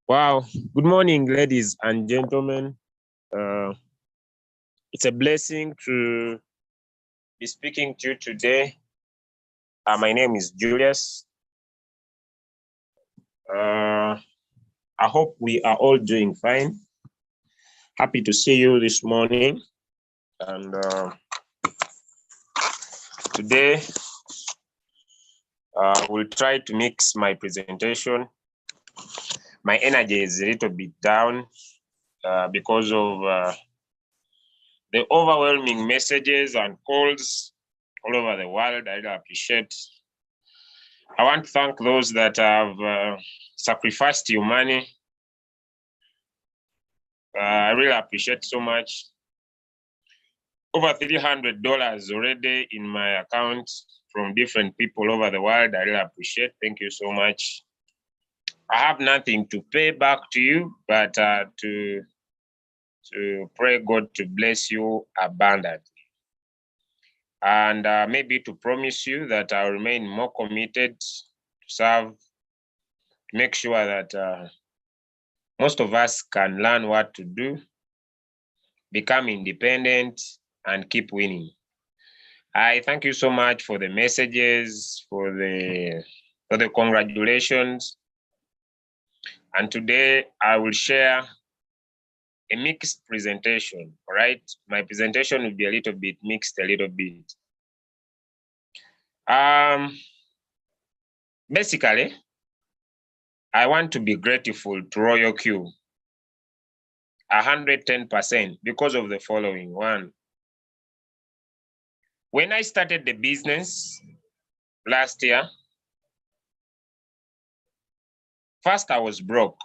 Wow. Good morning, ladies and gentlemen. Uh, it's a blessing to be speaking to you today. My name is Julius. I hope we are all doing fine. Happy to see you this morning. And today, we'll try to mix my presentation. My energy is a little bit down because of the overwhelming messages and calls all over the world. I really appreciate. I want to thank those that have sacrificed your money. I really appreciate so much. Over $300 already in my account from different people over the world. I really appreciate. Thank you so much. I have nothing to pay back to you, but to pray God to bless you abundantly. And maybe to promise you that I'll remain more committed to serve, to make sure that most of us can learn what to do, become independent, and keep winning. I thank you so much for the messages, for the congratulations. And today I will share a mixed presentation, all right? My presentation will be a little bit mixed, a little bit. Basically, I want to be grateful to Royalq 110% because of the following. One, when I started the business last year, first I was broke.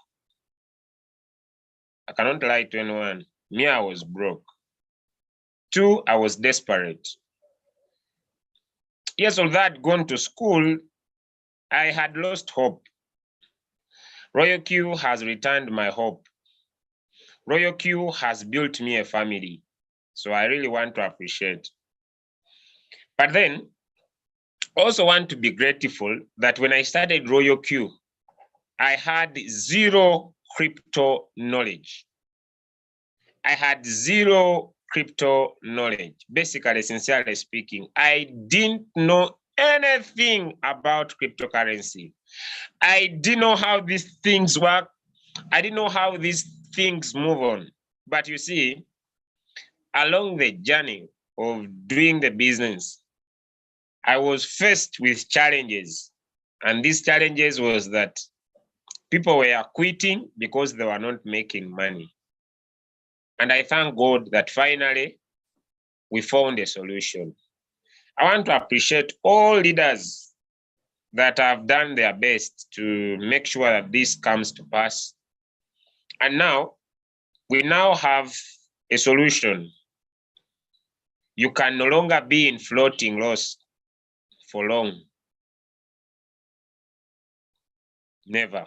I cannot lie to anyone. Me, I was broke. Two, I was desperate. Yes, although I'd gone to school, I had lost hope. Royalq has returned my hope. Royalq has built me a family. So I really want to appreciate. But then, also want to be grateful that when I started Royalq, I had zero crypto knowledge. I had zero crypto knowledge. Basically, sincerely speaking, I didn't know anything about cryptocurrency. I didn't know how these things work. I didn't know how these things move on. But you see, along the journey of doing the business, I was faced with challenges. And these challenges was that people were quitting because they were not making money. And I thank God that finally we found a solution. I want to appreciate all leaders that have done their best to make sure that this comes to pass. And now, we now have a solution. You can no longer be in floating loss for long. Never.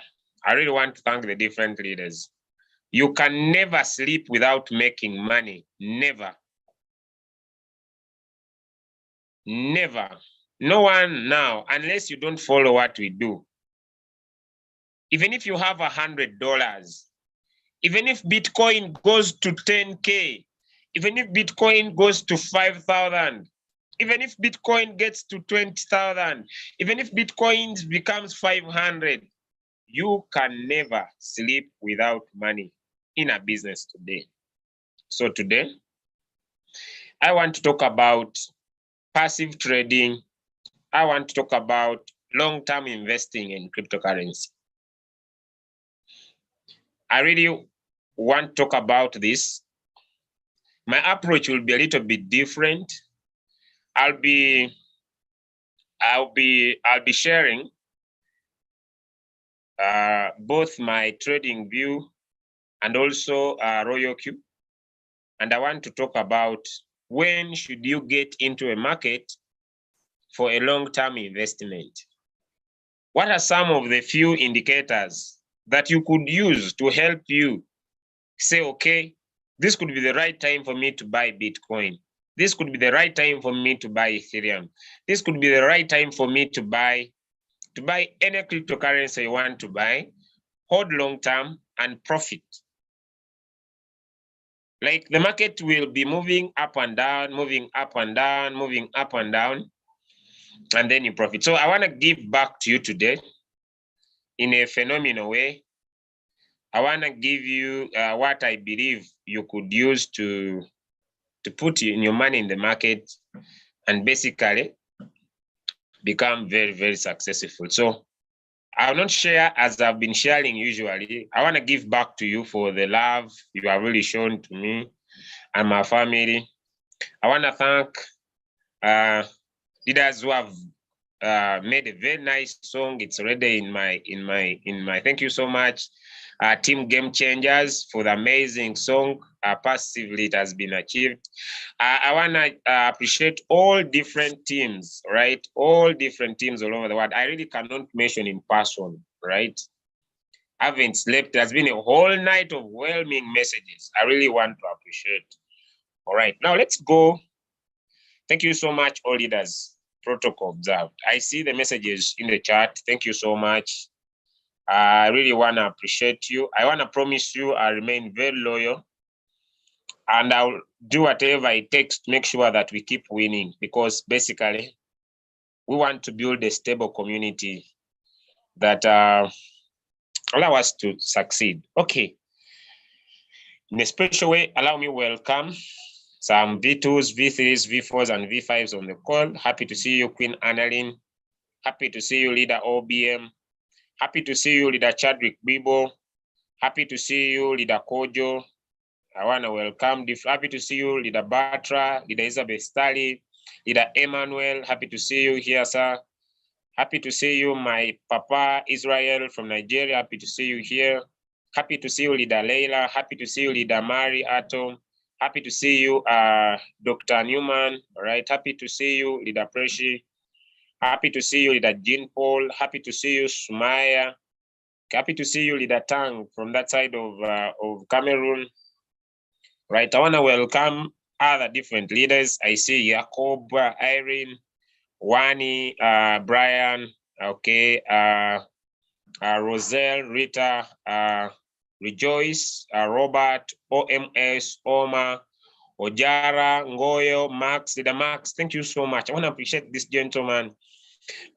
I really want to thank the different leaders. You can never sleep without making money. Never. Never. No one now, unless you don't follow what we do. Even if you have $100, even if Bitcoin goes to 10K, even if Bitcoin goes to 5,000, even if Bitcoin gets to 20,000, even if Bitcoin becomes 500, you can never sleep without money in a business today. So today, I want to talk about passive trading. I want to talk about long-term investing in cryptocurrency. I really want to talk about this. My approach will be a little bit different. I'll be sharing both my trading view and also Royalq. And I want to talk about when should you get into a market for a long-term investment. What are some of the few indicators that you could use to help you say, okay, this could be the right time for me to buy Bitcoin. This could be the right time for me to buy Ethereum. This could be the right time for me to buy any cryptocurrency you want to buy, hold long term, and profit. Like the market will be moving up and down, moving up and down, moving up and down, and then you profit. So I want to give back to you today in a phenomenal way. I want to give you what I believe you could use to put in your money in the market and basically become very, very successful. So I will not share as I've been sharing usually. I want to give back to you for the love you have really shown to me and my family. I want to thank leaders who have made a very nice song. It's already in my. Thank you so much, Team Game Changers, for the amazing song. Passively, it has been achieved. I want to appreciate all different teams, right? All different teams all over the world. I really cannot mention in person, right? I haven't slept. There's been a whole night of overwhelming messages. I really want to appreciate. All right, now let's go. Thank you so much, all leaders. Protocol observed. I see the messages in the chat. Thank you so much. I really want to appreciate you. I want to promise you I remain very loyal, and I'll do whatever it takes to make sure that we keep winning, because basically we want to build a stable community that allow us to succeed. Okay. In a special way, allow me welcome some V2s, V3s, V4s, and V5s on the call. Happy to see you, Queen Annalyn. Happy to see you, Leader OBM. Happy to see you, Leader Chadwick Bibo. Happy to see you, Leader Kojo. I want to welcome. Happy to see you, Leader Batra, Leader Elizabeth Stali, Leader Emmanuel. Happy to see you here, sir. Happy to see you, my Papa Israel from Nigeria. Happy to see you here. Happy to see you, Leader Leila. Happy to see you, Leader Mari Atom. Happy to see you, Dr. Newman. All right. Happy to see you, Leader Preshi. Happy to see you, Leader Jean Paul. Happy to see you, Sumaya. Happy to see you, Leader Tang from that side of Cameroon. Right. I want to welcome other different leaders. I see Jacob, Irene, Wani, Brian, okay, Roselle, Rita, Rejoice, Robert, OMS, Oma, Ojara, Ngoyo, Max, Leader Max. Thank you so much. I want to appreciate this gentleman.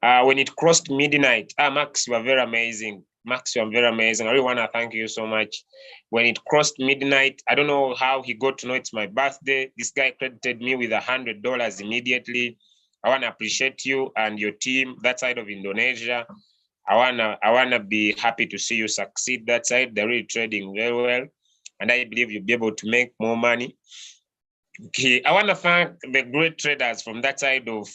When it crossed midnight, Max, you are very amazing. Max, you are very amazing. I really want to thank you so much. When it crossed midnight, I don't know how he got to know it's my birthday. This guy credited me with $100 immediately. I want to appreciate you and your team, that side of Indonesia. I wanna be happy to see you succeed that side. They're really trading very well, and I believe you'll be able to make more money. Okay, I want to thank the great traders from that side of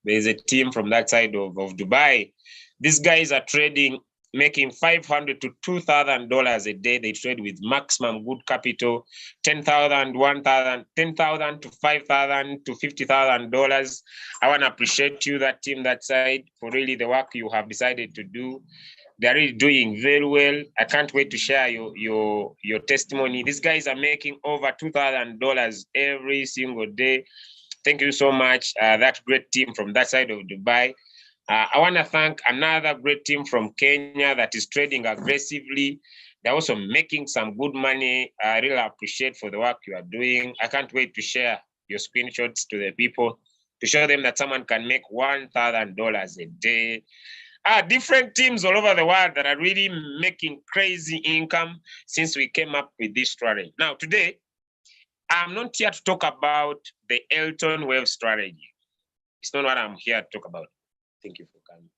there's a team from that side of Dubai. These guys are trading, making $500 to $2,000 a day. They trade with maximum good capital, $10,000, $1,000, $10,000 to $5,000 to $50,000. I want to appreciate you, that team, that side, for really the work you have decided to do. They're really doing very well. I can't wait to share your testimony. These guys are making over $2,000 every single day. Thank you so much, that great team from that side of Dubai. I want to thank another great team from Kenya that is trading aggressively. They're also making some good money. I really appreciate for the work you are doing. I can't wait to share your screenshots to the people to show them that someone can make $1,000 a day. Different teams all over the world that are really making crazy income since we came up with this strategy. Now, today, I'm not here to talk about the Elton Wave strategy. It's not what I'm here to talk about. Thank you for coming.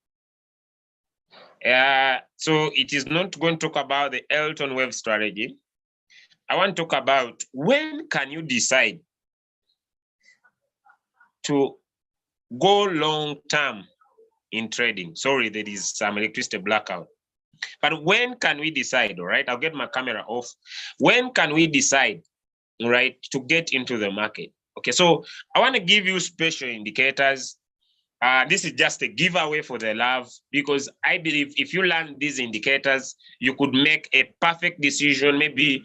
So it is not going to talk about the Elton Wave strategy. I want to talk about when can you decide to go long term in trading. Sorry, there is some electricity blackout. But when can we decide, all right? I'll get my camera off. When can we decide, all right, to get into the market? Okay, so I want to give you special indicators. This is just a giveaway for the love, because I believe if you learn these indicators, you could make a perfect decision. Maybe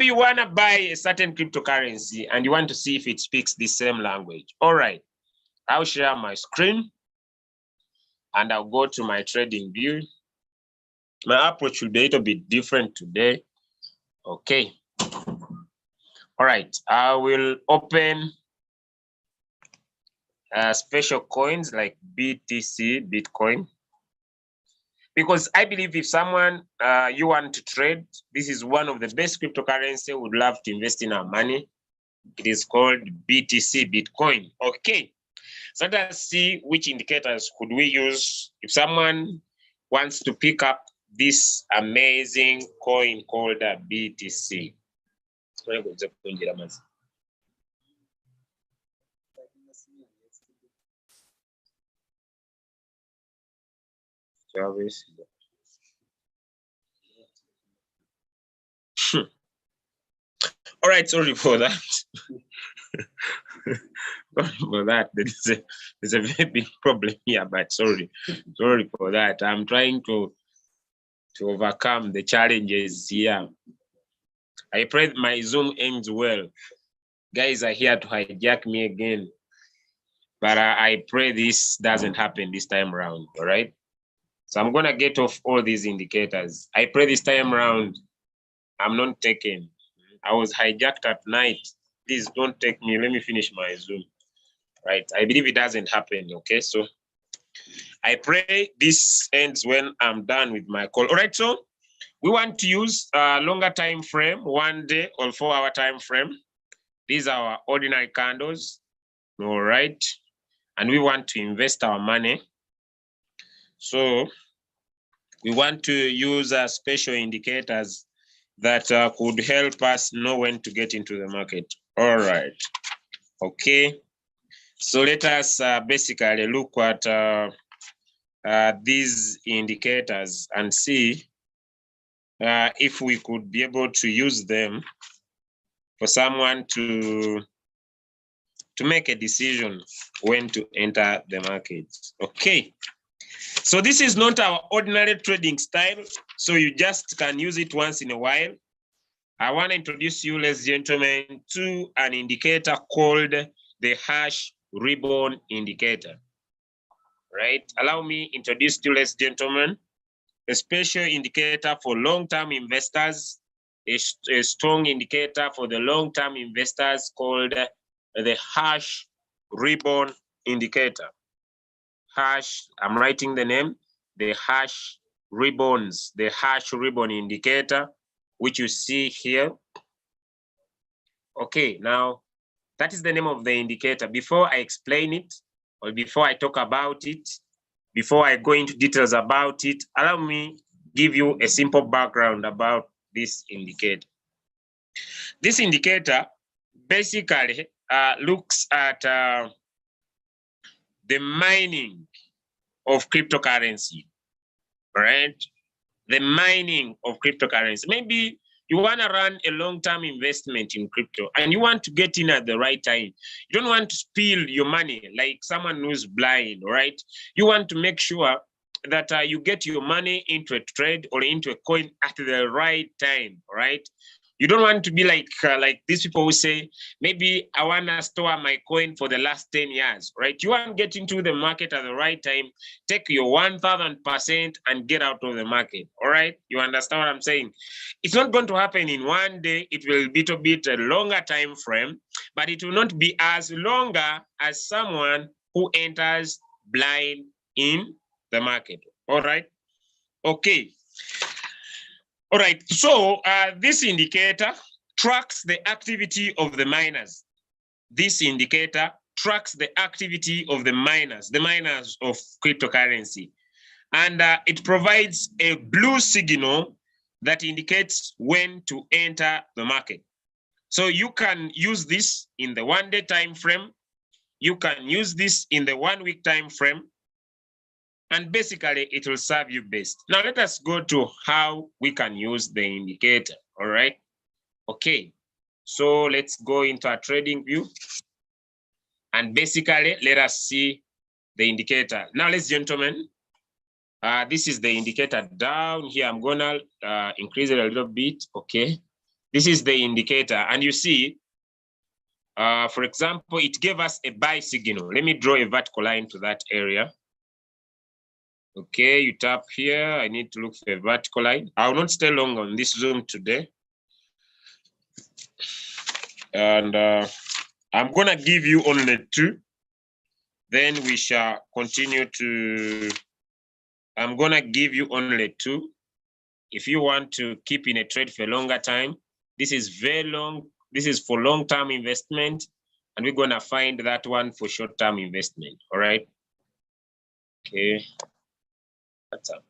you want to buy a certain cryptocurrency and you want to see if it speaks the same language. All right, I'll share my screen and I'll go to my trading view. My approach will be a little bit different today. Okay. All right. I will open special coins like BTC, Bitcoin. Because I believe if someone you want to trade, this is one of the best cryptocurrency would love to invest in our money. It is called BTC, Bitcoin. Okay. So let us see which indicators could we use if someone wants to pick up this amazing coin called BTC. All right, sorry for that. Sorry for that. There's a very big problem here, but sorry for that. I'm trying to overcome the challenges here. I pray my Zoom ends well. Guys are here to hijack me again, but I pray this doesn't happen this time around. All right. So I'm gonna get off all these indicators. I pray this time around I'm not taken. I was hijacked at night. Please don't take me. Let me finish my Zoom. Right. I believe it doesn't happen. Okay. So I pray this ends when I'm done with my call. All right. So we want to use a longer time frame, 1 day or 4 hour time frame. These are our ordinary candles. All right. And we want to invest our money. So we want to use special indicators that could help us know when to get into the market. All right. Okay. So let us basically look at these indicators and see if we could be able to use them for someone to make a decision when to enter the market. Okay. So this is not our ordinary trading style. So you just can use it once in a while. I want to introduce you, ladies and gentlemen, to an indicator called the hash ribbon indicator. Right? Allow me introduce you, ladies and gentlemen, a special indicator for long-term investors, a strong indicator for the long-term investors called the hash ribbon indicator. Hash, I'm writing the name, the hash ribbons, the hash ribbon indicator, which you see here. Okay, now that is the name of the indicator. Before I explain it, or before I talk about it, before I go into details about it, allow me give you a simple background about this indicator. This indicator basically looks at the mining of cryptocurrency, right? The mining of cryptocurrency. Maybe you want to run a long-term investment in crypto and you want to get in at the right time. You don't want to spill your money like someone who's blind, right? You want to make sure that you get your money into a trade or into a coin at the right time, right? You don't want to be like these people who say, maybe I want to store my coin for the last 10 years, right? You want to get into the market at the right time, take your 1000% and get out of the market, all right? You understand what I'm saying? It's not going to happen in 1 day. It will be a bit a longer time frame, but it will not be as longer as someone who enters blind in the market, all right? Okay. All right, so this indicator tracks the activity of the miners. This indicator tracks the activity of the miners of cryptocurrency. And it provides a blue signal that indicates when to enter the market. So you can use this in the 1 day time frame. You can use this in the 1 week time frame. And basically, it will serve you best. Now, let us go to how we can use the indicator, all right? Okay, so let's go into our trading view. And basically, let us see the indicator. Now, ladies and gentlemen, this is the indicator down here. I'm gonna increase it a little bit, okay? This is the indicator, and you see, for example, it gave us a buy signal. Let me draw a vertical line to that area. Okay, you tap here. I need to look for a vertical line. I will not stay long on this Zoom today. And I'm gonna give you only 2. Then we shall continue to, I'm gonna give you only 2. If you want to keep in a trade for a longer time, this is very long. This is for long-term investment. And we're gonna find that one for short-term investment, all right? Okay, that's up.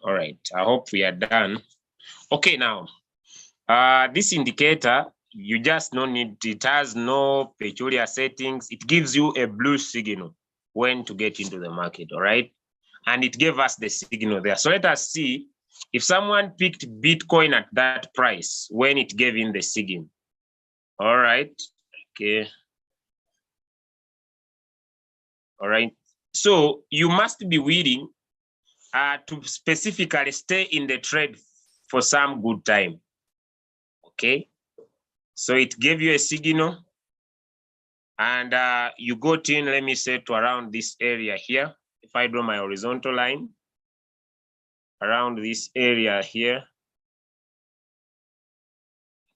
All right, I hope we are done. Okay, now, this indicator, you just don't need, it has no peculiar settings. It gives you a blue signal when to get into the market, all right? And it gave us the signal there. So let us see if someone picked Bitcoin at that price when it gave in the signal. All right, okay. All right, so you must be willing to specifically stay in the trade for some good time, okay? So it gave you a signal and you got in, let me say, to around this area here. If I draw my horizontal line, around this area here.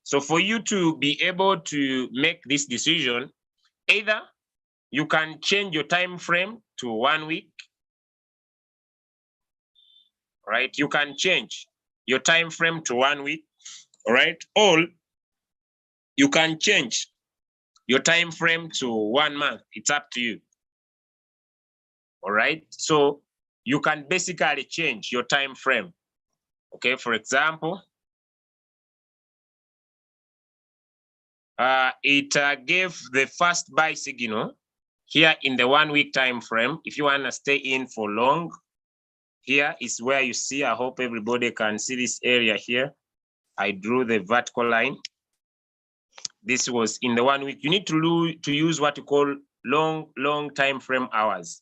So for you to be able to make this decision, either you can change your time frame to 1 week, right? You can change your time frame to 1 week, all right? Or you can change your time frame to 1 month. It's up to you, all right? So you can basically change your time frame, okay? For example, it gave the first buy signal here in the 1 week time frame. If you want to stay in for long, here is where you see, I hope everybody can see this area here. I drew the vertical line. This was in the 1 week. You need to use what you call long time frame hours.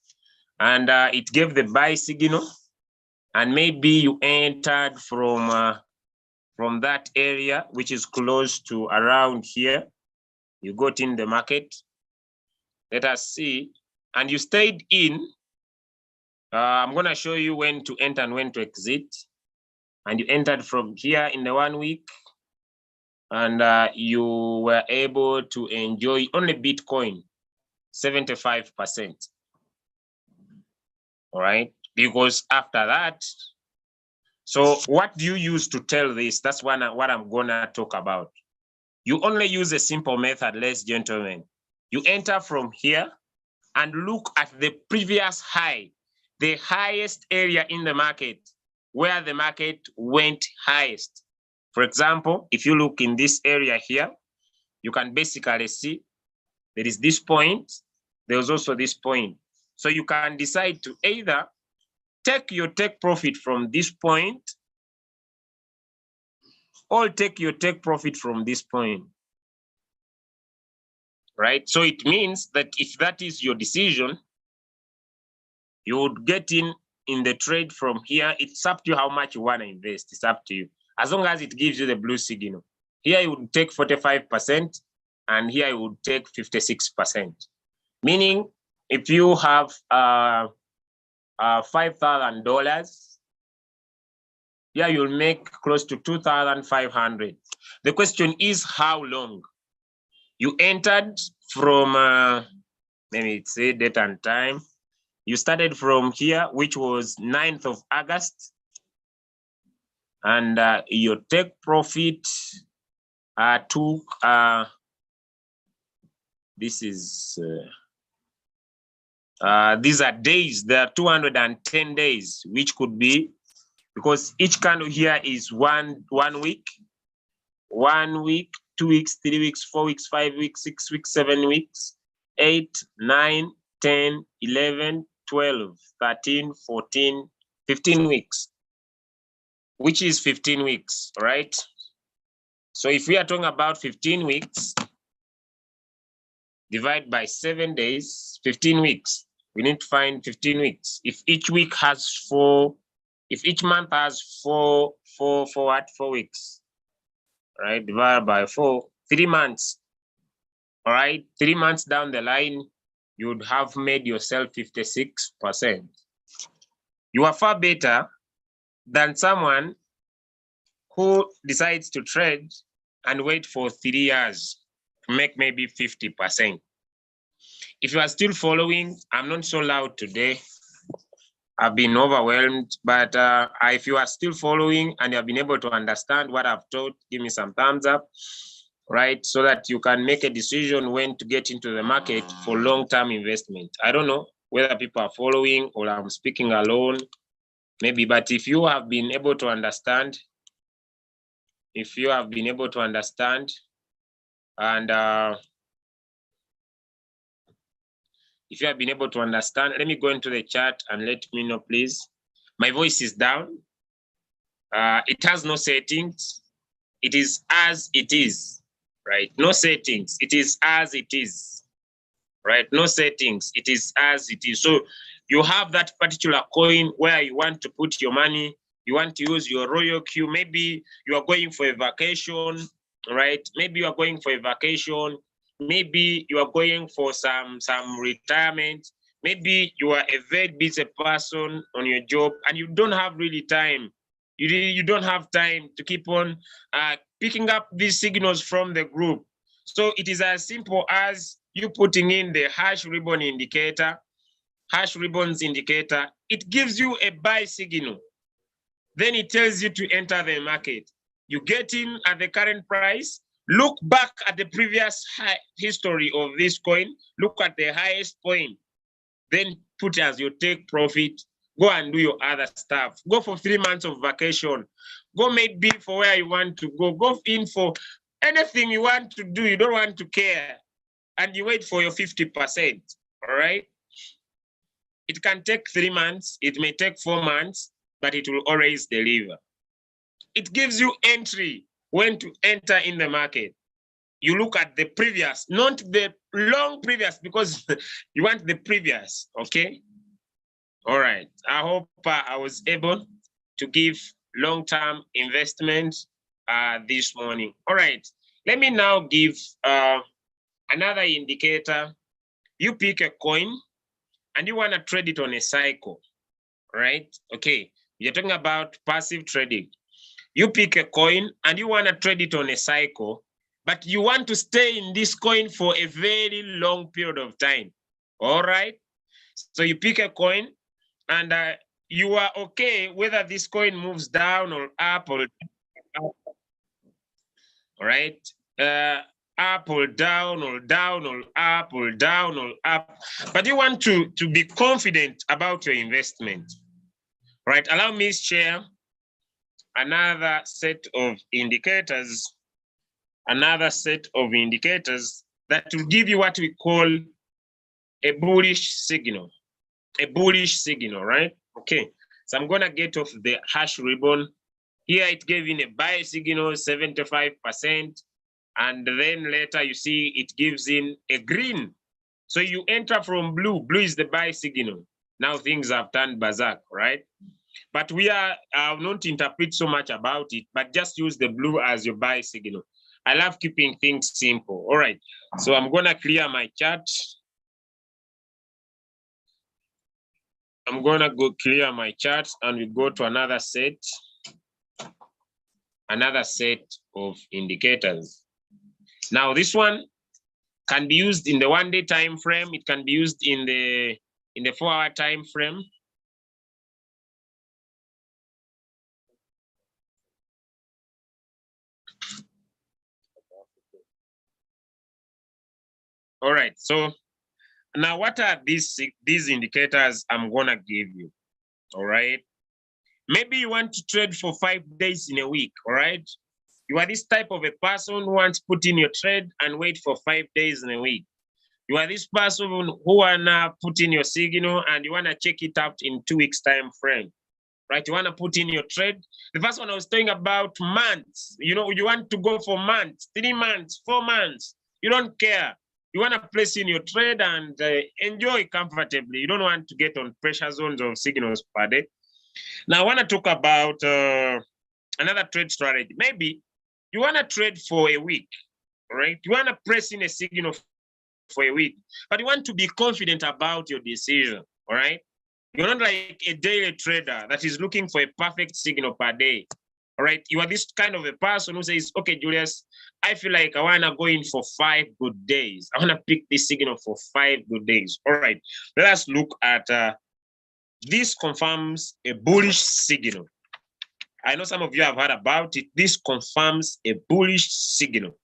And it gave the buy signal. And maybe you entered from that area, which is close to around here. You got in the market. Let us see. And you stayed in. I'm going to show you when to enter and when to exit. And you entered from here in the 1 week. And you were able to enjoy only Bitcoin, 75%. All right. Because after that, so what do you use to tell this? That's what I'm going to talk about. You only use a simple method, ladies and gentlemen. You enter from here and look at the previous high, the highest area in the market, where the market went highest. For example, if you look in this area here, you can basically see there is this point, there's also this point. So you can decide to either take your take profit from this point or take your take profit from this point, right? So it means that if that is your decision, you would get in the trade from here. It's up to you how much you want to invest. It's up to you. As long as it gives you the blue signal. Here you would take 45%, and here you would take 56%. Meaning, if you have $5,000, yeah, you'll make close to 2,500. The question is how long? You entered from, let me say date and time. You started from here, which was 9th of August. And your take profit took, this is, these are days, there are 210 days, which could be, because each candle here is one week, 1 week, 2 weeks, 3 weeks, 4 weeks, 5 weeks, 6 weeks, 7 weeks, 8, 9, 10, 11, 12, 13, 14, 15 weeks, which is 15 weeks, right? So if we are talking about 15 weeks, divide by 7 days, 15 weeks, We need to find 15 weeks. If each week has if each month has 4 weeks, right? Divided by 4, 3 months. All right, 3 months down the line, you would have made yourself 56%. You are far better than someone who decides to trade and wait for 3 years to make maybe 50%. If you are still following, I'm not so loud today. I've been overwhelmed, but if you are still following and you have been able to understand what I've taught, give me some thumbs up, right? So that you can make a decision when to get into the market for long-term investment. I don't know whether people are following or I'm speaking alone, maybe, but if you have been able to understand, and if you have been able to understand, let me go into the chat and let me know, please. My voice is down. It has no settings. It is as it is, right? No settings. It is as it is, right? No settings. It is as it is. So you have that particular coin where you want to put your money. You want to use your Royalq. Maybe you are going for a vacation, right? Maybe you are going for a vacation. Maybe you are going for some retirement. Maybe you are a very busy person on your job and you don't have really time. You don't have time to keep on picking up these signals from the group. So it is as simple as you putting in the hash ribbon indicator, hash ribbons indicator. It gives you a buy signal. Then it tells you to enter the market. You get in at the current price, look back at the previous history of this coin, look at the highest point, then put as your take profit, go and do your other stuff. Go for 3 months of vacation. Go maybe for where you want to go. Go in for anything you want to do. You don't want to care. And you wait for your 50%, all right? It can take 3 months. It may take 4 months, but it will always deliver. It gives you entry when to enter in the market. You look at the previous, not the long previous, because you want the previous, okay? All right, I hope I was able to give long-term investment this morning. All right, let me now give another indicator. You pick a coin and you want to trade it on a cycle, right? Okay, you're talking about passive trading. You pick a coin and you want to trade it on a cycle, but you want to stay in this coin for a very long period of time. All right. So you pick a coin and you are okay whether this coin moves down or up or up. All right. Up or down or down or up or down or up. But you want to be confident about your investment. Right. Allow me to share another set of indicators. Another set of indicators that will give you what we call a bullish signal. A bullish signal, right? Okay, so I'm gonna get off the hash ribbon. Here it gave in a buy signal, 75%, and then later you see it gives in a green. So you enter from blue. Blue is the buy signal. Now things have turned berserk, right? But we are not interpret so much about it, but just use the blue as your buy signal. I love keeping things simple. All right, so I'm gonna clear my chart. I'm gonna go clear my chart and we go to another set of indicators. Now this one can be used in the 1-day time frame. It can be used in the 4-hour time frame. All right, so now what are these indicators I'm gonna give you? All right, maybe you want to trade for 5 days in a week. All right, you are this type of a person who wants to put in your trade and wait for 5 days in a week. You are this person who wanna put in your signal and you wanna check it out in 2 weeks time frame, right? You wanna put in your trade. The first one I was talking about months. You know, you want to go for months, 3 months, 4 months. You don't care. You want to place in your trade and enjoy comfortably. You don't want to get on pressure zones of signals per day. Now, I want to talk about another trade strategy. Maybe you want to trade for a week, right? You want to press in a signal for a week, but you want to be confident about your decision, all right? You're not like a daily trader that is looking for a perfect signal per day, all right? You are this kind of a person who says, okay, Julius, I feel like I want to go in for 5 good days. I want to pick this signal for 5 good days. All right, let us look at this confirms a bullish signal. I know some of you have heard about it. This confirms a bullish signal.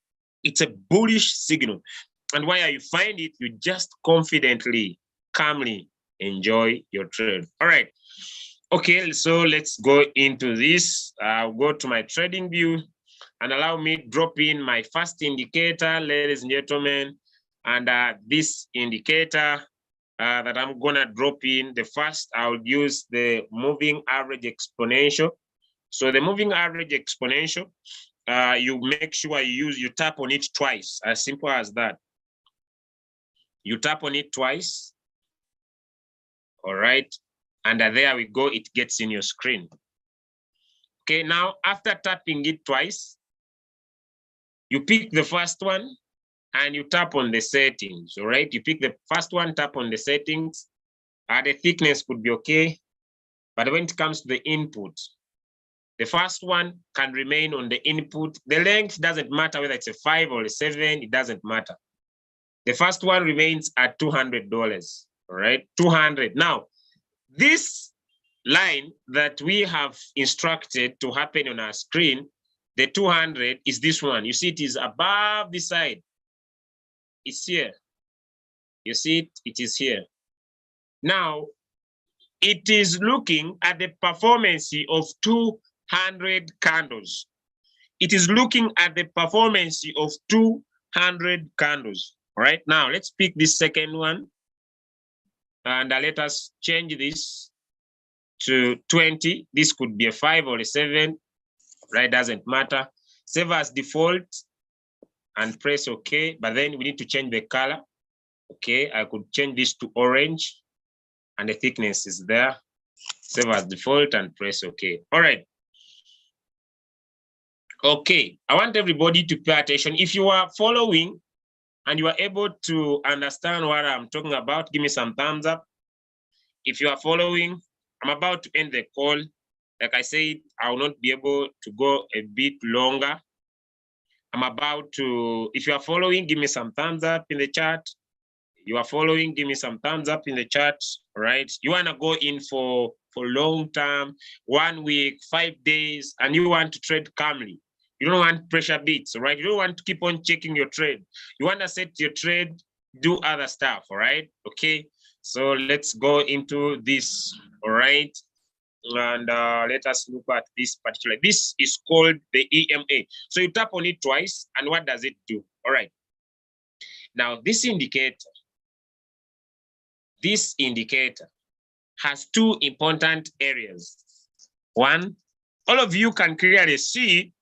It's a bullish signal. And why you find it, you just confidently, calmly enjoy your trade. All right. Okay, so let's go into this. I'll go to my trading view and allow me to drop in my first indicator, ladies and gentlemen. And this indicator that I'm gonna drop in, the first, I'll use the moving average exponential. So the moving average exponential, you make sure you tap on it twice, as simple as that. You tap on it twice. All right. And there we go. It gets in your screen. Okay. Now, after tapping it twice, you pick the first one and you tap on the settings. All right. You pick the first one, tap on the settings. The thickness could be okay. But when it comes to the input, the first one can remain on the input. The length doesn't matter whether it's a 5 or a 7. It doesn't matter. The first one remains at $200, all right? 200. Now, this line that we have instructed to happen on our screen, the 200 is this one. You see it is above the side. It's here. You see it? It is here. Now, it is looking at the performance of 200 candles. It is looking at the performance of 200 candles. All right, now let's pick this second one and let us change this to 20. This could be a 5 or a 7, right? Doesn't matter. Save as default and press OK, but then we need to change the color. Okay, I could change this to orange and the thickness is there. Save as default and press OK. All right. Okay, I want everybody to pay attention. If you are following and you are able to understand what I'm talking about, give me some thumbs up. If you are following, I'm about to end the call. Like I said, I will not be able to go a bit longer. I'm about to, if you are following, give me some thumbs up in the chat. You are following, give me some thumbs up in the chat, right? You want to go in for long term, 1 week, 5 days, and you want to trade calmly. You don't want pressure beats, right? You don't want to keep on checking your trade. You want to set your trade, do other stuff, all right? Okay, so let's go into this, all right? And let us look at this particular. This is called the EMA. So you tap on it twice, and what does it do? All right. Now, this indicator has 2 important areas. One, all of you can clearly see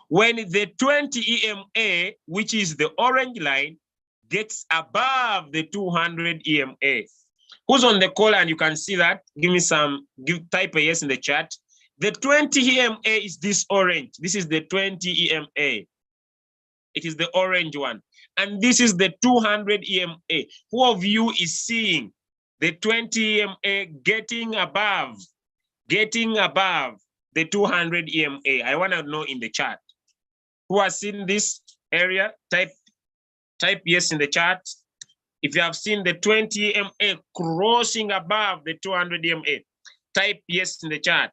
when the 20 EMA, which is the orange line, gets above the 200 EMA. Who's on the call and you can see that? Give me some, type a yes in the chat. The 20 EMA is this orange. This is the 20 EMA. It is the orange one. And this is the 200 EMA. Who of you is seeing the 20 EMA getting above the 200 EMA? I want to know in the chat. Who has seen this area? Type yes in the chat. If you have seen the 20 EMA crossing above the 200 EMA, type yes in the chat.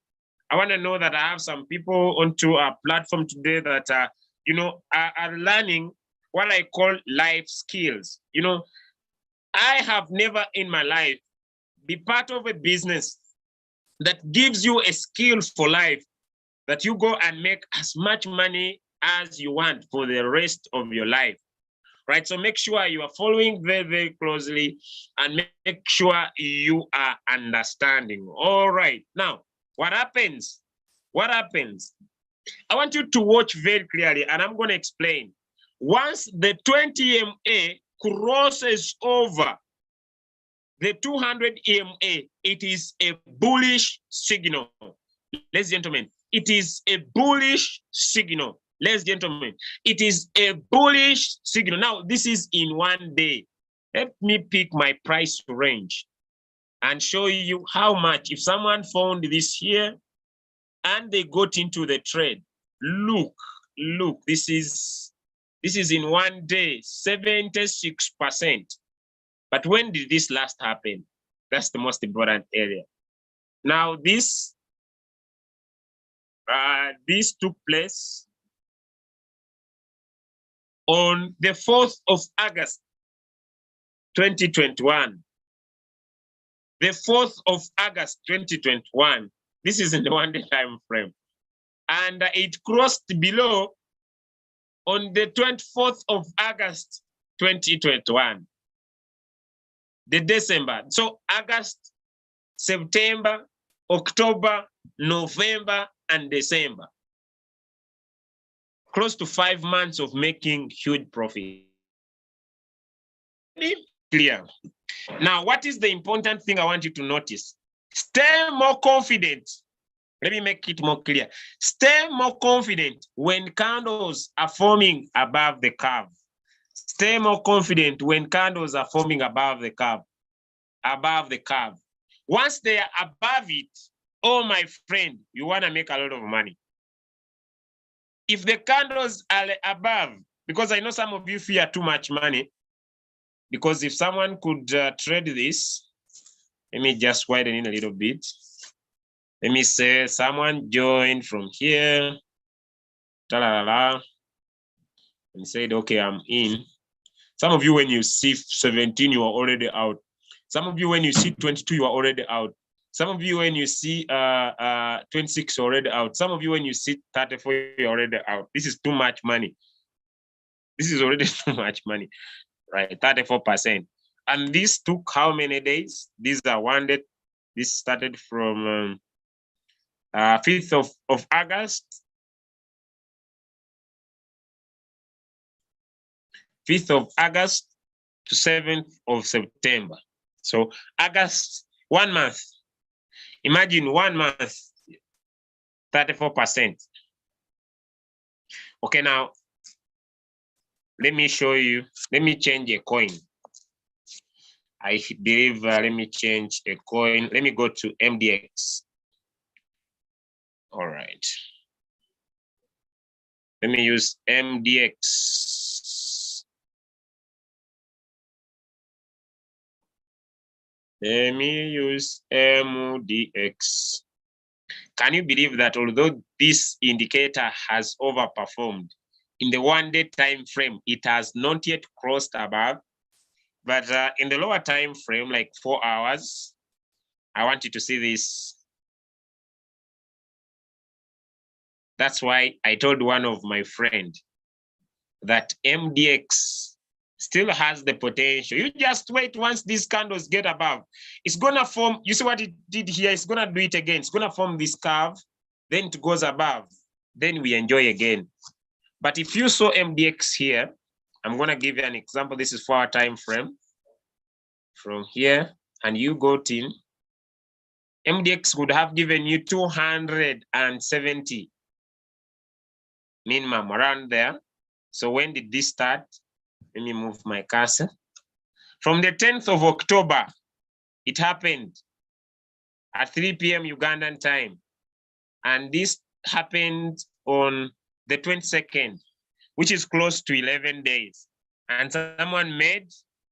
I want to know that I have some people onto our platform today that are learning what I call life skills. I have never in my life be part of a business that gives you a skill for life that you go and make as much money as you want for the rest of your life, right? So make sure you are following very, very closely and make sure you are understanding. All right. Now, what happens? I want you to watch very clearly, and I'm going to explain. Once the 20 EMA crosses over the 200 EMA, it is a bullish signal. Ladies and gentlemen, it is a bullish signal. Ladies and gentlemen, it is a bullish signal. Now, this is in one day. Let me pick my price range and show you how much. If someone found this here and they got into the trade, look, this is in one day, 76%. But when did this last happen? That's the most important area. Now, this took place on the 4th of August, 2021. The 4th of August, 2021. This is in the one-day time frame. And it crossed below on the 24th of August, 2021. The December. So August, September, October, November, and December. Close to 5 months of making huge profit. Clear. Now, what is the important thing I want you to notice? Stay more confident. Let me make it more clear. Stay more confident when candles are forming above the curve. Stay more confident when candles are forming above the curve. Above the curve. Once they are above it, oh my friend, you want to make a lot of money. If the candles are above, because I know some of you fear too much money, because if someone could trade this, let me just widen in a little bit. Let me say someone joined from here, and said, okay, I'm in. Some of you, when you see 17, you are already out. Some of you, when you see 22, you are already out. Some of you, when you see 26, you're already out. Some of you, when you see 34, you're already out. This is too much money. This is already too much money, right? 34%. And this took how many days? These are one day. This started from 5th of August. 5th of August to 7th of September. So August, 1 month. Imagine 1 month, 34%. Okay, now, let me show you. Let me change a coin. I believe, let me change a coin. Let me go to MDX. All right. Let me use MDX. Let me use MDX. Can you believe that although this indicator has overperformed in the one-day time frame, it has not yet crossed above, but in the lower time frame, like 4 hours, I want you to see this. That's why I told one of my friends that MDX still has the potential. You just wait. Once these candles get above, it's gonna form. You see what it did here? It's gonna do it again. It's gonna form this curve, then it goes above, then we enjoy again. But if you saw MDX here, I'm gonna give you an example. This is 4 hour time frame from here, and you got in. MDX would have given you 270 minimum around there. So when did this start? Let me move my cursor. From the 10th of October, it happened at 3 p.m. Ugandan time. And this happened on the 22nd, which is close to 11 days. And someone made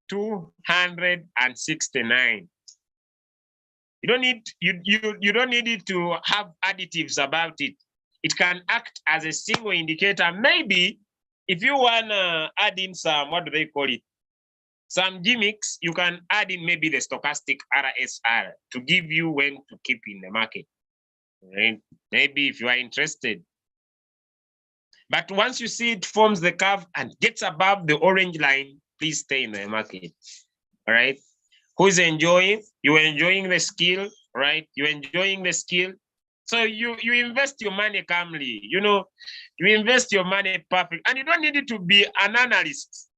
269. You don't need you don't need it to have additives about it. It can act as a single indicator. Maybe if you wanna add in some, what do they call it? Some gimmicks, you can add in maybe the stochastic RSR to give you when to keep in the market. Right? Maybe if you are interested. But once you see it forms the curve and gets above the orange line, please stay in the market. All right. Who's enjoying? You're enjoying the skill, right? You're enjoying the skill. So you invest your money calmly, you know, you invest your money perfect, and you don't need it to be an analyst.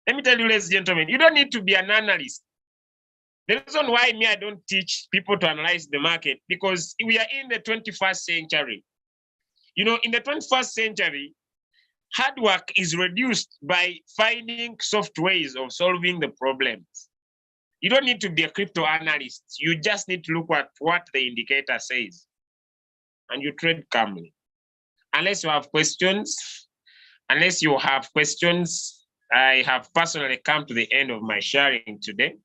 Let me tell you, ladies and gentlemen, you don't need to be an analyst. The reason why I don't teach people to analyze the market, because we are in the 21st century. You know, in the 21st century, hard work is reduced by finding soft ways of solving the problems. You don't need to be a crypto analyst. You just need to look at what the indicator says and you trade calmly. Unless you have questions, I have personally come to the end of my sharing today.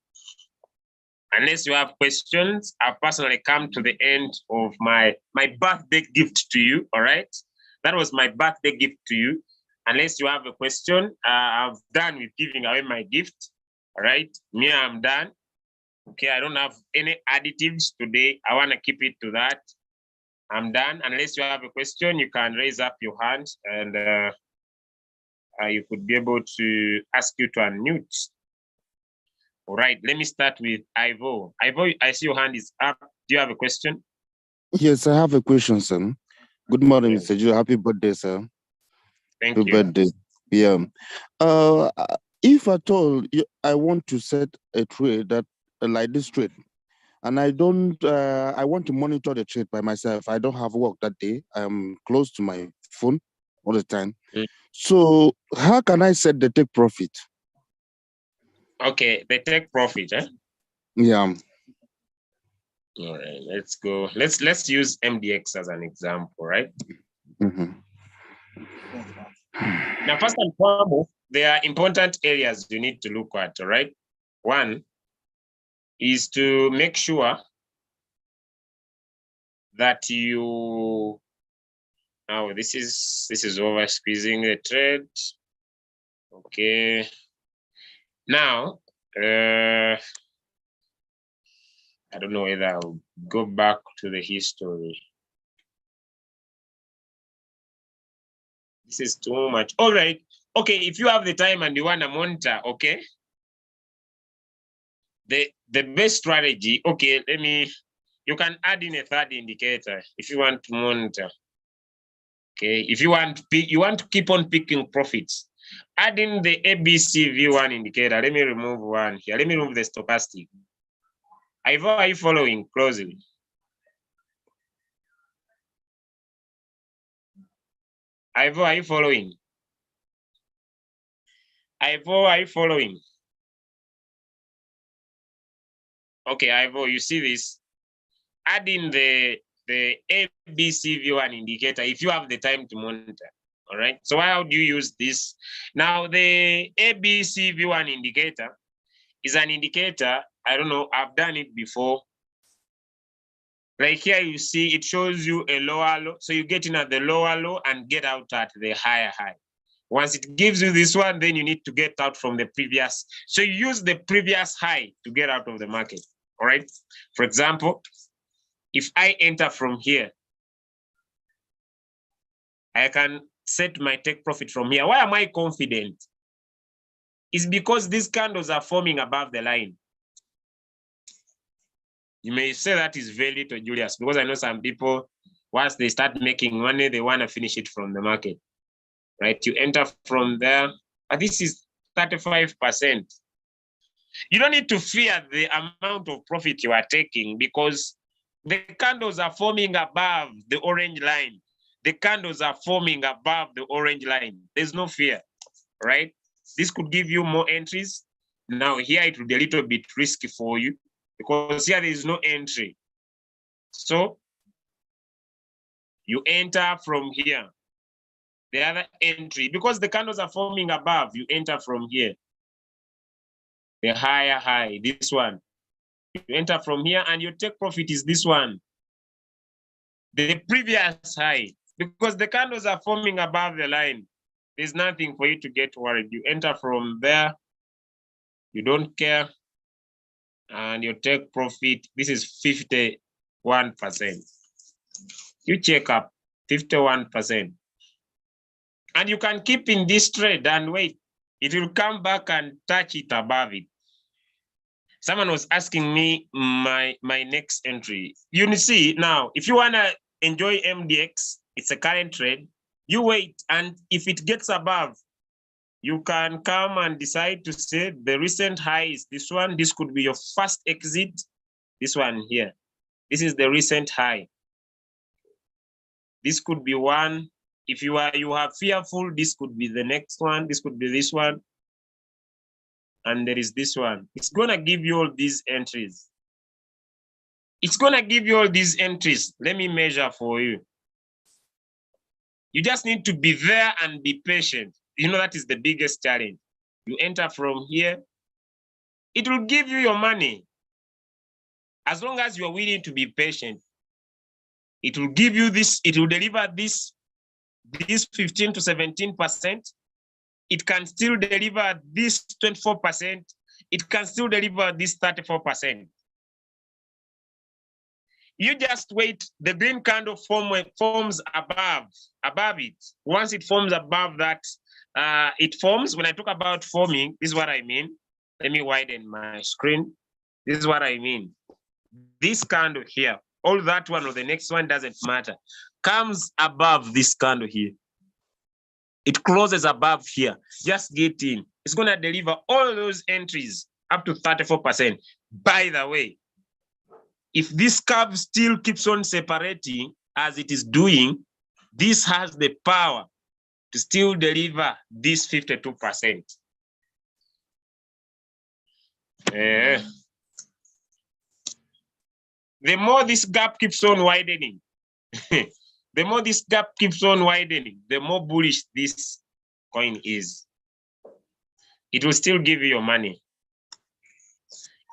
Unless you have questions, I've personally come to the end of my birthday gift to you, all right? That was my birthday gift to you. Unless you have a question, I've done with giving away my gift, all right? Me, I'm done. Okay, I don't have any additives today. I want to keep it to that. I'm done. Unless you have a question, you can raise up your hand and you could be able to ask you to unmute. All right, let me start with Ivo. Ivo, I see your hand is up. Do you have a question? Yes, I have a question, sir. Good morning, Yes. Mr. Joe. Happy birthday, sir. Thank Happy you. birthday. Yeah. If at all I want to set a trade that like this trade, and I don't, I want to monitor the trade by myself. I don't have work that day. I'm close to my phone all the time. So how can I set the take profit? Okay, the take profit, eh? Yeah. All right, let's go. Let's use MDX as an example, right? Now, first and foremost, there are important areas you need to look at, all right? One is to make sure that you, now this is over squeezing the trade. Okay. Now, I don't know whether I'll go back to the history. This is too much. All right. Okay, if you have the time and you want to monitor, okay. The best strategy, okay, you can add in a third indicator if you want to monitor. Okay, if you want to keep on picking profits, add in the ABC V1 indicator. Let me remove one here. Let me remove the stochastic. Ivo, are you following closely? Ivo, are you following? Ivo, are you following? Okay, Ivo, you see this? Add in the ABC V1 indicator if you have the time to monitor. All right. So how do you use this? Now, the ABC V1 indicator is an indicator. I don't know. I've done it before. Like here, you see it shows you a lower low. So you get in at the lower low and get out at the higher high. Once it gives you this one, then you need to get out from the previous. So you use the previous high to get out of the market. All right. For example, if I enter from here, I can set my take profit from here. Why am I confident? It's because these candles are forming above the line. You may say that is very little, Julius, because I know some people, once they start making money, they want to finish it from the market, right? You enter from there, but this is 35%. You don't need to fear the amount of profit you are taking because the candles are forming above the orange line. The candles are forming above the orange line. There's no fear, right? This could give you more entries. Now here it will be a little bit risky for you because here there is no entry. So you enter from here. The other entry, because the candles are forming above, you enter from here. The higher high, this one. You enter from here and your take profit is this one. The previous high, because the candles are forming above the line. There's nothing for you to get worried. You enter from there, you don't care, and your take profit, this is 51%. You check up 51%. And you can keep in this trade and wait. It will come back and touch it above it. Someone was asking me my next entry. You see now, if you want to enjoy MDX, it's a current trade. You wait, and if it gets above, You can come and decide to say the recent high is this one. This could be your first exit. This one here. This is the recent high. This could be one. If you have fearful, this could be the next one. This could be this one. And there is this one. It's gonna give you all these entries. It's gonna give you all these entries. Let me measure for you. You just need to be there and be patient. You know, that is the biggest challenge. You enter from here. It will give you your money. As long as you are willing to be patient, it will give you this, it will deliver this 15 to 17%. It can still deliver this 24%. It can still deliver this 34%. You just wait. The green candle forms above it. Once it forms above that, it forms. When I talk about forming, this is what I mean. Let me widen my screen. This is what I mean. This candle here, all that one or the next one doesn't matter, comes above this candle here. It closes above here. Just get in. It's going to deliver all those entries up to 34%. By the way, if this curve still keeps on separating as it is doing, this has the power to still deliver this 52%. The more this gap keeps on widening, the more this gap keeps on widening, the more bullish this coin is. It will still give you your money.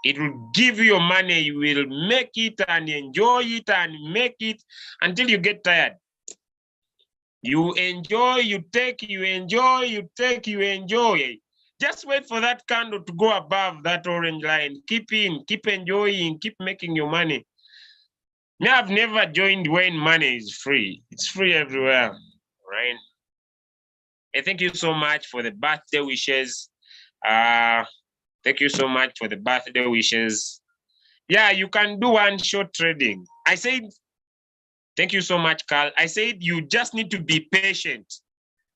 It will give you your money. You will make it and enjoy it and make it until you get tired. You enjoy, you take, you enjoy, you take, you enjoy. Just wait for that candle to go above that orange line. Keep in, keep enjoying, keep making your money. Now, I've never joined when money is free. It's free everywhere, right? And thank you so much for the birthday wishes. Thank you so much for the birthday wishes. Yeah, you can do one short trading. I said, thank you so much, Carl. I said you just need to be patient.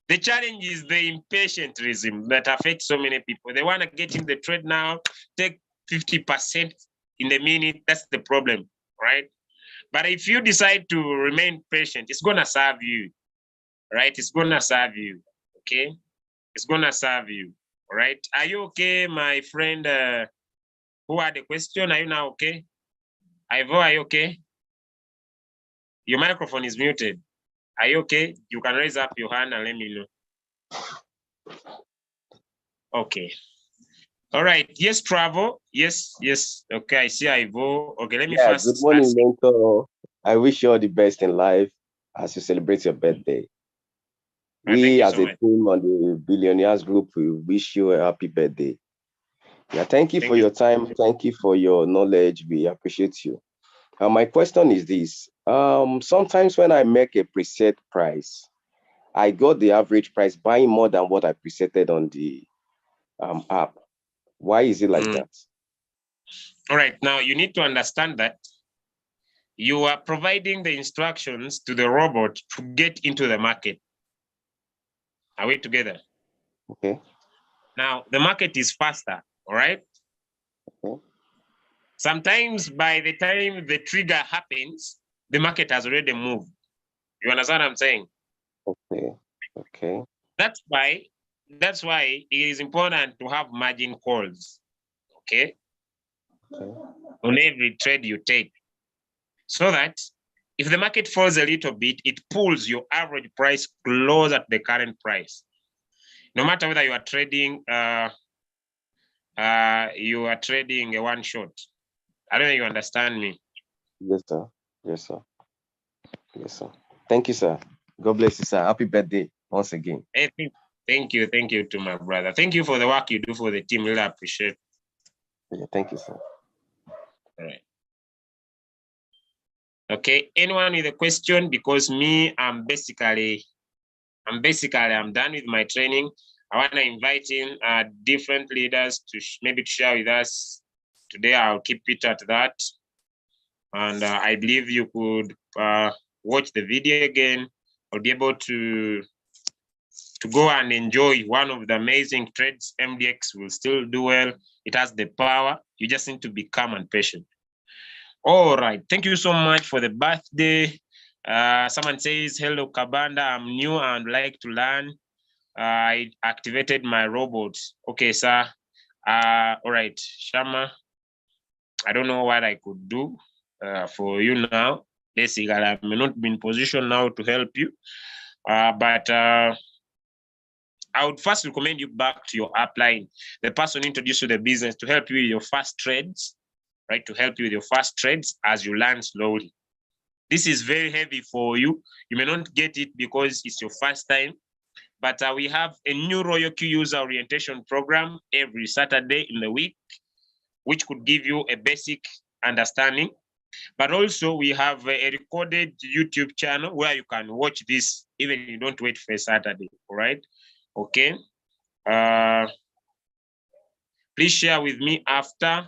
The challenge is the impatientism that affects so many people. They want to get in the trade now, take 50% in the minute. That's the problem, right? But if you decide to remain patient, it's going to serve you, right? It's going to serve you, okay? It's going to serve you, all right? Are you okay, my friend who had a question? Are you now okay? Ivo, are you okay? Your microphone is muted. Are you okay? You can raise up your hand and let me know. Okay. All right. Yes, Travel. Yes, yes. Okay, I see Ivo. Okay, let me first. Good morning, mentor. I wish you all the best in life as you celebrate your birthday. We, as a team on the Billionaires Group, we wish you a happy birthday. Yeah, thank you for your time. Thank you for your knowledge. We appreciate you. My question is this. Sometimes when I make a preset price, I got the average price buying more than what I presetted on the app. Why is it like that? All right. Now, you need to understand that you are providing the instructions to the robot to get into the market. Are we together? Okay. Now, the market is faster, all right? Okay. Sometimes by the time the trigger happens, the market has already moved. You understand what I'm saying? Okay. Okay. That's why it is important to have margin calls, okay? On every trade you take, so that if the market falls a little bit, it pulls your average price closer to the current price. No matter whether you are trading a one shot. I don't know if you understand me. Yes, sir. Yes, sir. Yes, sir. Thank you, sir. God bless you, sir. Happy birthday once again. Hey, thank you to my brother. Thank you for the work you do for the team. Really appreciate it. Yeah, thank you, sir. All right. Okay, anyone with a question? Because me, I'm basically done with my training. I want to invite in different leaders to maybe to share with us. Today, I'll keep it at that. And I believe you could watch the video again or be able to to go and enjoy one of the amazing trades. MDX will still do well. It has the power. You just need to be calm and patient. All right. Thank you so much for the birthday. Someone says, hello, Kabanda. I'm new and like to learn. I activated my robot. Okay, sir. All right, Shama. I don't know what I could do for you now. Let's see, I may not be in position now to help you. But I would first recommend you back to your upline, the person introduced you to the business, to help you with your first trades, right? To help you with your first trades as you learn slowly. This is very heavy for you. You may not get it because it's your first time, but we have a new Royalq user orientation program every Saturday in the week, which could give you a basic understanding. But also we have a recorded YouTube channel where you can watch this, even if you don't wait for a Saturday, all right? Okay. Please share with me after.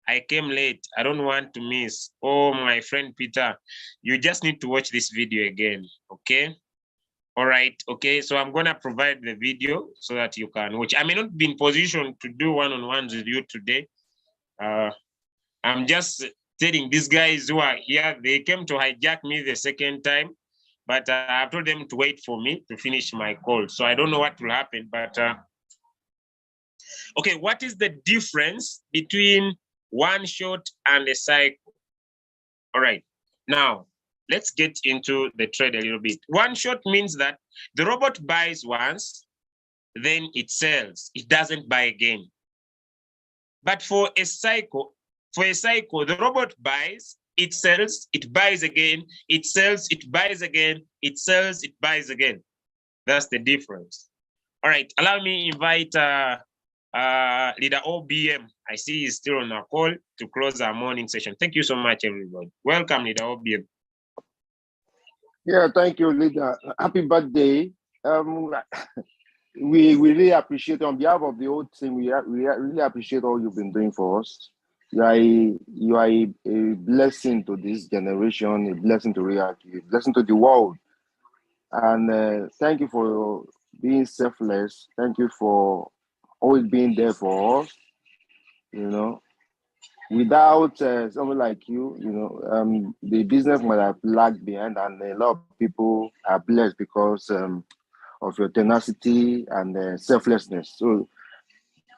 I came late. I don't want to miss. Oh, my friend Peter, you just need to watch this video again, okay? All right, okay, so I'm gonna provide the video so that you can watch. I may not be in position to do one-on-ones with you today. I'm just telling these guys who are here, they came to hijack me the second time, but I've told them to wait for me to finish my call. So I don't know what will happen, but okay, what is the difference between one shot and a cycle? All right, now let's get into the trade a little bit. One shot means that the robot buys once, then it sells. It doesn't buy again. But for a cycle, the robot buys, it sells, it buys again, it sells, it buys again, it sells, it buys again. That's the difference. All right, allow me invite leader OBM. I see he's still on our call to close our morning session. Thank you so much, everybody. Welcome, leader OBM. Yeah, thank you, leader. Happy birthday. We really appreciate, on behalf of the whole team, we really appreciate all you've been doing for us. You are a blessing to this generation, a blessing to Royalq, a blessing to the world. And thank you for being selfless. Thank you for always being there for us. You know, without someone like you, the business might have lagged behind, and a lot of people are blessed because of your tenacity and selflessness. So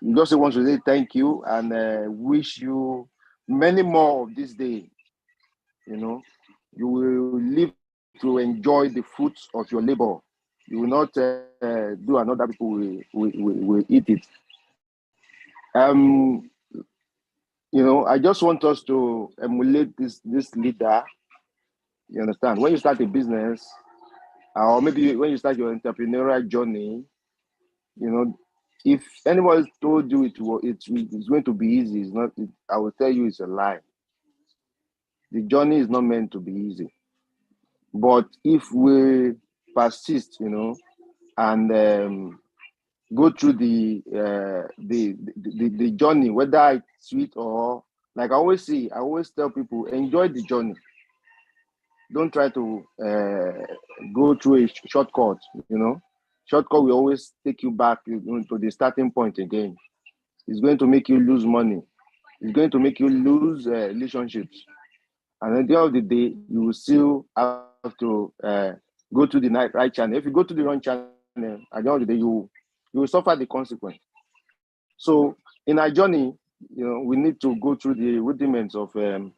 we just want to say thank you and wish you many more of this day. You know, you will live to enjoy the fruits of your labor. You will not do another people will eat it. I just want us to emulate this leader. You understand? When you start a business, or maybe when you start your entrepreneurial journey, if anybody told you it's going to be easy, it's not. I will tell you it's a lie. The journey is not meant to be easy. But if we persist, and go through the journey, whether it's sweet or, like I always tell people, enjoy the journey. Don't try to go through a shortcut. Shortcut will always take you back to the starting point again. It's going to make you lose money. It's going to make you lose relationships. And at the end of the day, you will still have to go to the right channel. If you go to the wrong channel, at the end of the day, you will suffer the consequence. So in our journey, we need to go through the rudiments of the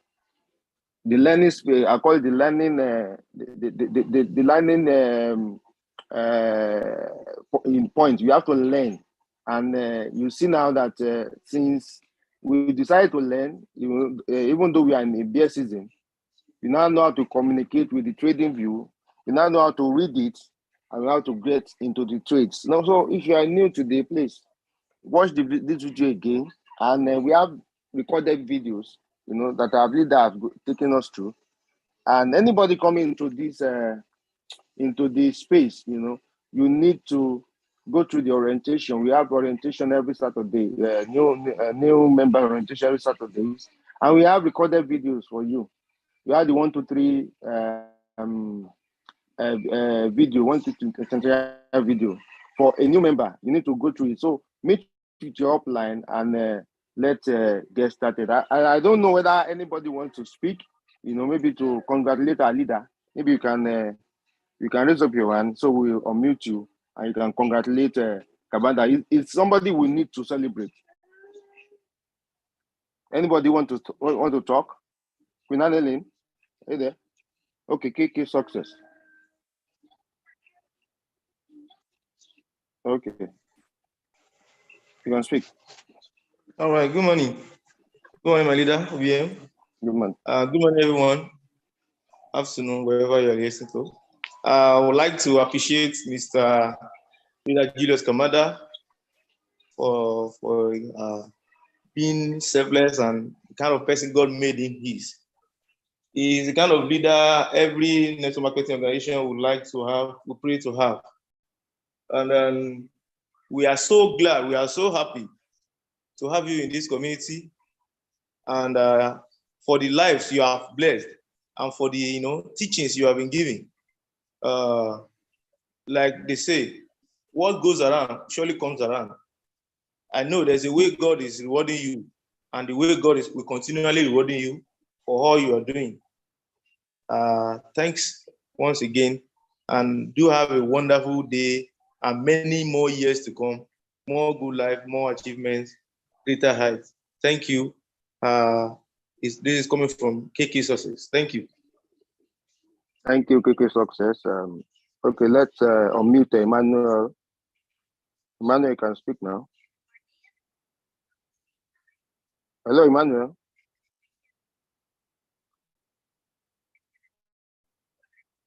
learning. I call it the learning. The learning in point. You have to learn, and you see now that since we decided to learn, even though we are in a bear season, we now know how to communicate with the trading view. We now know how to read it and how to get into the trades. Now, so if you are new to the place, watch this video again, and we have recorded videos, that I believe that have taken us through. And anybody coming into this space, you need to go through the orientation. We have orientation every Saturday, new member orientation every Saturdays, and we have recorded videos for you. We have the 1, 2, 3 video, 1, 2, 3 video. for a new member, you need to go through it. So meet with your upline and let's get started. I don't know whether anybody wants to speak, maybe to congratulate our leader. Maybe you can raise up your hand, so we'll unmute you and you can congratulate Kabanda. It's somebody we need to celebrate. Anybody want to talk? Queen Annelyn, hey there. Okay, KK success. Okay, you can speak. All right, good morning. Good morning, my leader, OBM. Good morning. Good morning, everyone. Afternoon, wherever you're listening to. I would like to appreciate Mr. Leader Julius Kamada for being selfless and the kind of person God made him is. He's the kind of leader every network marketing organization would like to have, would pray to have. And we are so glad, we are so happy to have you in this community, and for the lives you have blessed, and for the teachings you have been giving. Like they say, what goes around surely comes around. I know there's a way God is rewarding you, and the way God will continually rewarding you for all you are doing. Thanks once again, and do have a wonderful day and many more years to come. More good life, more achievements, greater heights. Thank you. This is coming from KK Success. Thank you. Thank you, KK Success. Okay, let's unmute Emmanuel. Emmanuel, you can speak now. Hello, Emmanuel.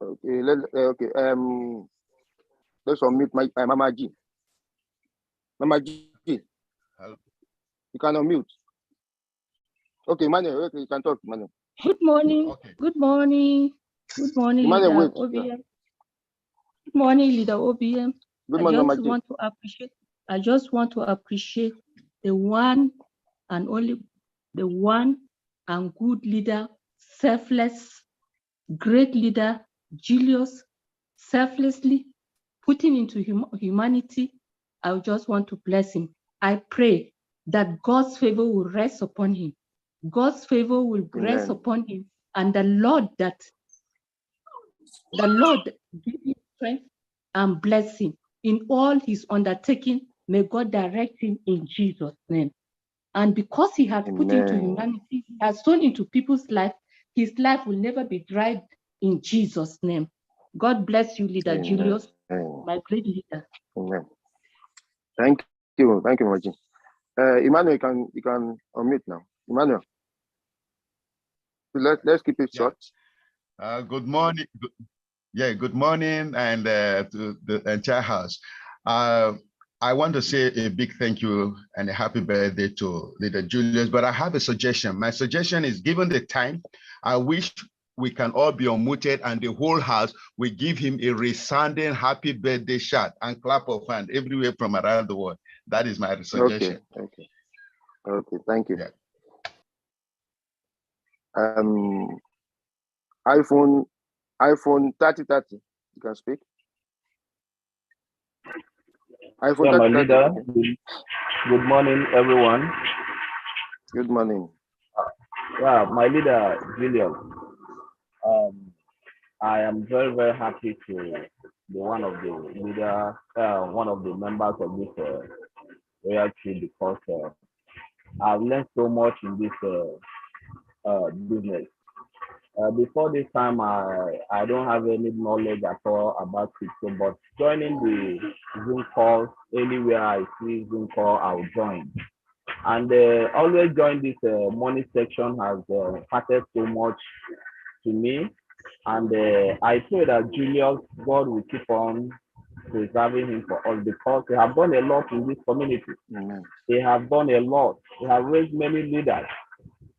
Okay, let's unmute my Mama G. Mama G. Hello. You can unmute. Okay, Emmanuel, okay, you can talk, Emmanuel. Good morning. Okay. Good morning. Good morning, Emmanuel, Leader wait. OBM. Good morning, Leader OBM. Good morning, Mama G. I just want to appreciate the one and only, the one and good leader, selfless, great leader, Julius, selflessly putting into humanity. I just want to bless him. I pray that God's favor will rest upon him. God's favor will rest upon him, and the Lord give him strength and bless him in all his undertaking. May God direct him in Jesus' name. And because he has put into humanity, he has sown into people's life, his life will never be dried in Jesus' name. God bless you, Leader Julius, my great leader. Amen. Thank you, Mama G. Emmanuel, you can unmute now. Emmanuel, let's keep it short. Good morning. Good morning, and to the entire house. I want to say a big thank you and a happy birthday to Leader Julius, but I have a suggestion. My suggestion is, given the time, I wish we can all be unmuted and the whole house will give him a resounding happy birthday shot and clap of hand everywhere from around the world. That is my suggestion. Okay, thank you. Yeah. iPhone 3030, you can speak. iPhone 3030. My leader. Good morning, everyone. Good morning. My leader, Julius. I am very, very happy to be one of the leader, one of the members of this Royalq, because I've learned so much in this business. Before this time, I don't have any knowledge at all about crypto, but joining the Zoom calls, anywhere I see Zoom call, I'll join. And always join this money section has imparted so much to me. And I pray that Julius, God will keep on preserving him for us, because they have done a lot in this community. They have done a lot. They have raised many leaders.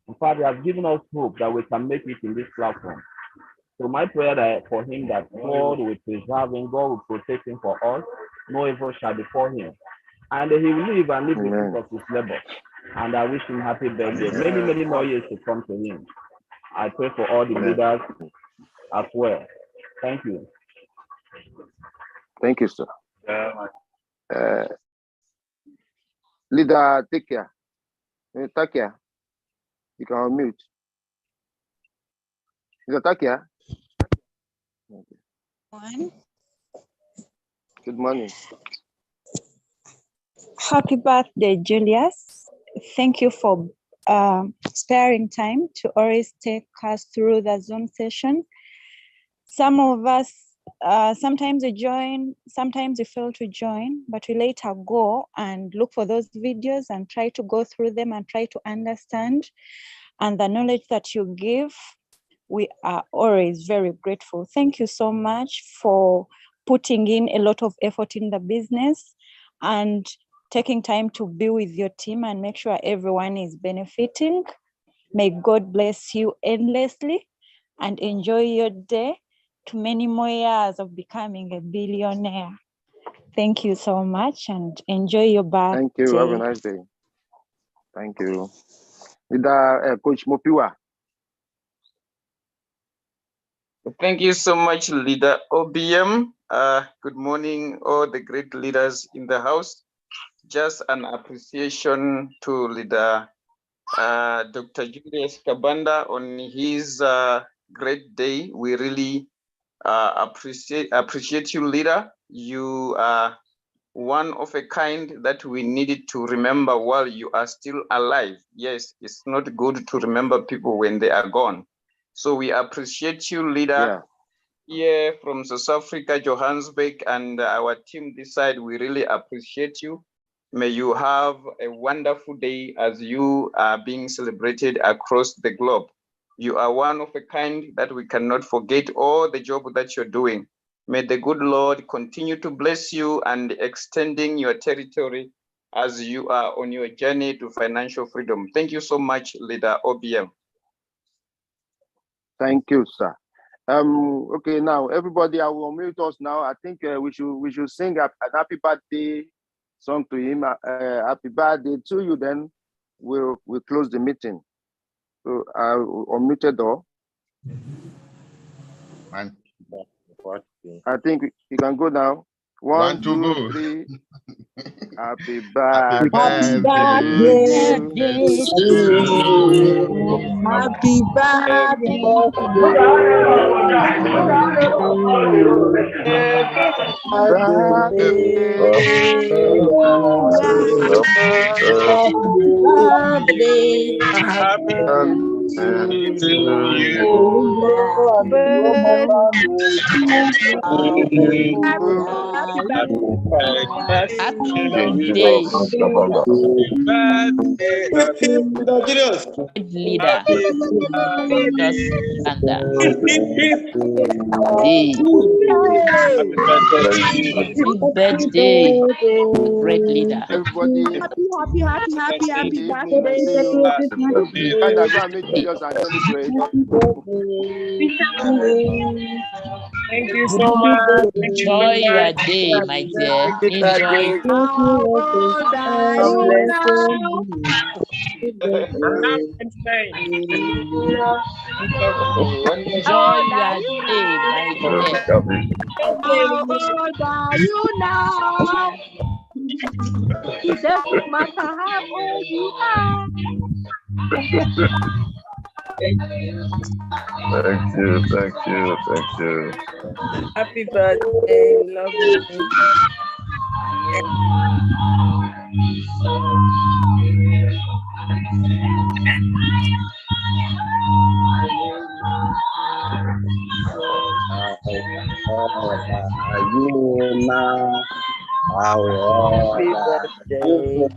In fact, they have given us hope that we can make it in this platform. So my prayer for him, that God will preserve him, God will protect him for us, no evil shall befall him. And he will live and live the fruit of his labor. And I wish him happy birthday. Many, many more years to come to him. I pray for all the leaders as well. Thank you. Thank you, sir. Leader, take care. Take care. You can unmute. Leader, take care. Good morning. Happy birthday, Julius. Thank you for sparing time to always take us through the Zoom session. Some of us, sometimes we join, sometimes we fail to join, but we later go and look for those videos and try to go through them and try to understand. And the knowledge that you give, we are always very grateful. Thank you so much for putting in a lot of effort in the business and taking time to be with your team and make sure everyone is benefiting. May God bless you endlessly and enjoy your day to many more years of becoming a billionaire. Thank you so much and enjoy your birthday. Thank you. Have a nice day. Thank you. Leader, Coach Mopiwa. Thank you so much, Leader OBM. Good morning, all the great leaders in the house. Just an appreciation to Leader Dr. Julius Kabanda on his great day. We really appreciate you, Leader. You are one of a kind that we needed to remember while you are still alive. Yes, it's not good to remember people when they are gone. So we appreciate you, Leader. Here from South Africa, Johannesburg, and our team this side, we really appreciate you. May you have a wonderful day as you are being celebrated across the globe. You are one of a kind that we cannot forget all the job that you're doing. May the good Lord continue to bless you and extending your territory as you are on your journey to financial freedom. Thank you so much, Leader OBM. Thank you, sir. Okay, now everybody, I will unmute us now. I think we should sing a happy birthday song to him. Happy birthday to you. Then we'll close the meeting. So I unmuted all. I think you can go now. One, two, three. Happy birthday. Happy birthday to you. Happy birthday leader. Just Uganda. Happy birthday, great leader. Everybody, happy evening. I see you. And I go and meet Julius and celebrate. Thank you so much. Enjoy your day, my dear. Enjoy. How old are you now? Enjoy your day, my dear. How old are you now? It doesn't matter how old you are. Thank you. Happy birthday, love you. Happy birthday.